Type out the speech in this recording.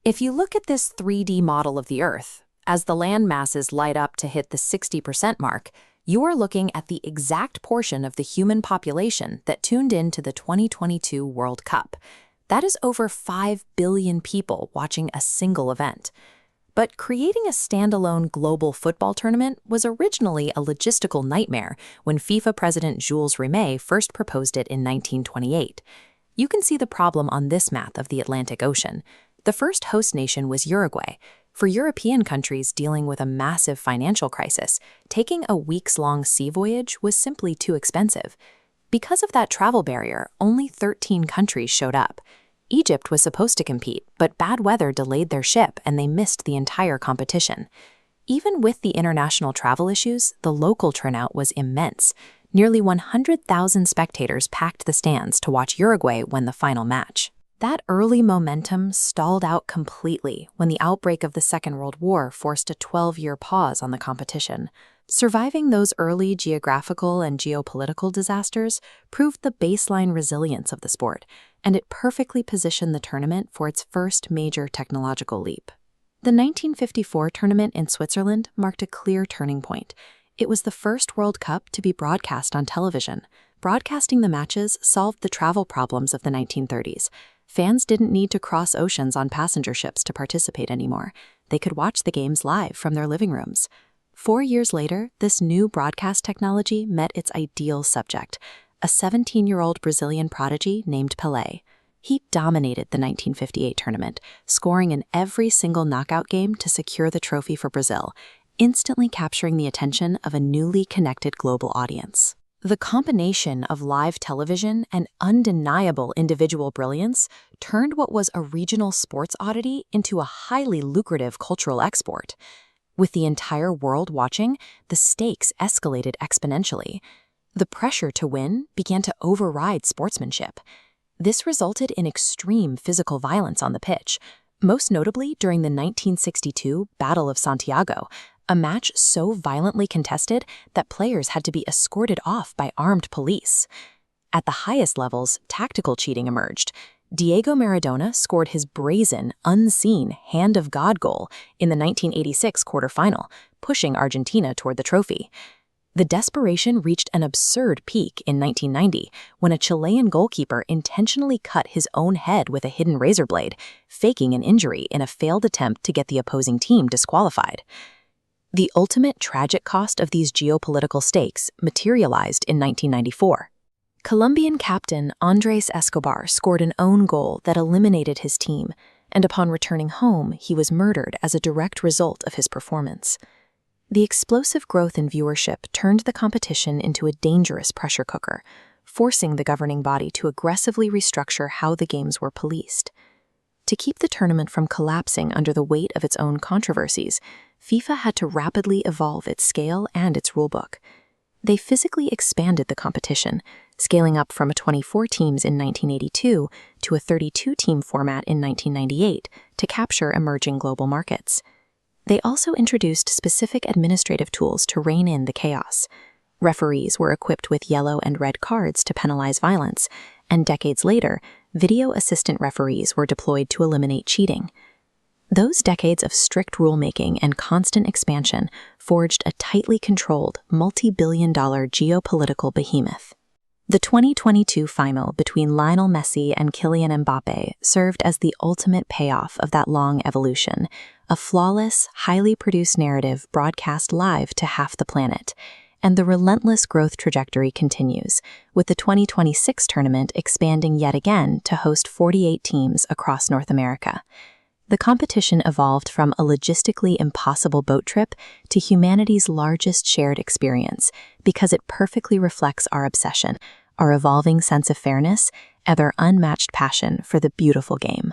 If you look at this 3D model of the Earth, as the land masses light up to hit the 60% mark, you are looking at the exact portion of the human population that tuned in to the 2022 World Cup. That is over 5 billion people watching a single event. But creating a standalone global football tournament was originally a logistical nightmare when FIFA President Jules Rimet first proposed it in 1928. You can see the problem on this map of the Atlantic Ocean. The first host nation was Uruguay. For European countries dealing with a massive financial crisis, taking a weeks-long sea voyage was simply too expensive. Because of that travel barrier, only 13 countries showed up. Egypt was supposed to compete, but bad weather delayed their ship and they missed the entire competition. Even with the international travel issues, the local turnout was immense. Nearly 100,000 spectators packed the stands to watch Uruguay win the final match. That early momentum stalled out completely when the outbreak of the Second World War forced a 12-year pause on the competition. Surviving those early geographical and geopolitical disasters proved the baseline resilience of the sport, and it perfectly positioned the tournament for its first major technological leap. The 1954 tournament in Switzerland marked a clear turning point. It was the first World Cup to be broadcast on television. Broadcasting the matches solved the travel problems of the 1930s. Fans didn't need to cross oceans on passenger ships to participate anymore. They could watch the games live from their living rooms. 4 years later, this new broadcast technology met its ideal subject, a 17-year-old Brazilian prodigy named Pelé. He dominated the 1958 tournament, scoring in every single knockout game to secure the trophy for Brazil, instantly capturing the attention of a newly connected global audience. The combination of live television and undeniable individual brilliance turned what was a regional sports oddity into a highly lucrative cultural export. With the entire world watching, the stakes escalated exponentially. The pressure to win began to override sportsmanship. This resulted in extreme physical violence on the pitch, most notably during the 1962 Battle of Santiago, a match so violently contested that players had to be escorted off by armed police. At the highest levels, tactical cheating emerged. Diego Maradona scored his brazen, unseen hand of God goal in the 1986 quarterfinal, pushing Argentina toward the trophy. The desperation reached an absurd peak in 1990 when a Chilean goalkeeper intentionally cut his own head with a hidden razor blade, faking an injury in a failed attempt to get the opposing team disqualified. The ultimate tragic cost of these geopolitical stakes materialized in 1994. Colombian captain Andrés Escobar scored an own goal that eliminated his team, and upon returning home, he was murdered as a direct result of his performance. The explosive growth in viewership turned the competition into a dangerous pressure cooker, forcing the governing body to aggressively restructure how the games were policed. To keep the tournament from collapsing under the weight of its own controversies, FIFA had to rapidly evolve its scale and its rulebook. They physically expanded the competition, scaling up from 24 teams in 1982 to a 32-team format in 1998 to capture emerging global markets. They also introduced specific administrative tools to rein in the chaos. Referees were equipped with yellow and red cards to penalize violence, and decades later, video assistant referees were deployed to eliminate cheating. Those decades of strict rulemaking and constant expansion forged a tightly controlled, multi-billion-dollar geopolitical behemoth. The 2022 final between Lionel Messi and Kylian Mbappé served as the ultimate payoff of that long evolution, a flawless, highly produced narrative broadcast live to half the planet. And the relentless growth trajectory continues, with the 2026 tournament expanding yet again to host 48 teams across North America. The competition evolved from a logistically impossible boat trip to humanity's largest shared experience because it perfectly reflects our obsession, our evolving sense of fairness, and our unmatched passion for the beautiful game.